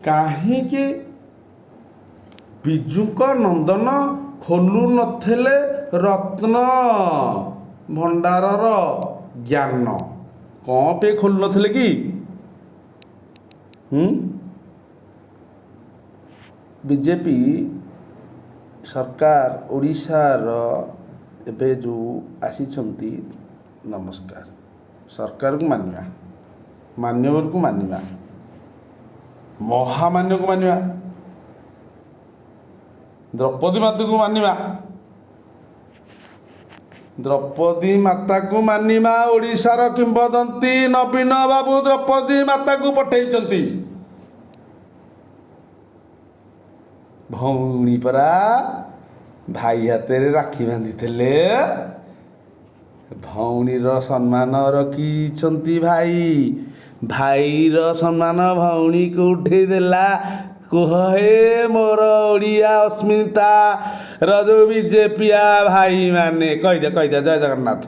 କାହିଁକି ବିଜୁଙ୍କ ନନ୍ଦନ ଖୋଲୁ ନଥିଲେ ରତ୍ନ ଭଣ୍ଡାରର ଜ୍ଞାନ? କ'ଣ ପାଇଁ ଖୋଲୁ ନଥିଲେ କି? ବିଜେପି ସରକାର ଓଡ଼ିଶାର ଏବେ ଯେଉଁ ଆସିଛନ୍ତି, ନମସ୍କାର, ସରକାରକୁ ମାନିବା, ମାନ୍ୟବରକୁ ମାନିବା, ମହାମାନ୍ୟକୁ ମାନିବା, ଦ୍ରୌପଦୀ ମାତାକୁ ମାନିବା, ଦ୍ରୌପଦୀ ମାତାକୁ ମାନିବା। ଓଡ଼ିଶାର କିମ୍ବଦନ୍ତୀ ନବୀନ ବାବୁ ଦ୍ରୌପଦୀ ମାତାକୁ ପଠେଇଛନ୍ତି। ଭଉଣୀ ପରା ଭାଇ ହାତରେ ରାକ୍ଷୀ ବାନ୍ଧିଥିଲେ, ଭଉଣୀର ସମ୍ମାନ ରଖିଛନ୍ତି ଭାଇ, ଭାଇର ସମ୍ମାନ ଭଉଣୀକୁ ଉଠେଇ ଦେଲା। କୁହ ହେ ମୋର ଓଡ଼ିଆ ଅସ୍ମିତାର ଯେଉଁ ବିଜେପିଆ ଭାଇମାନେ, କହିଦିଅ ଜୟ ଜଗନ୍ନାଥ।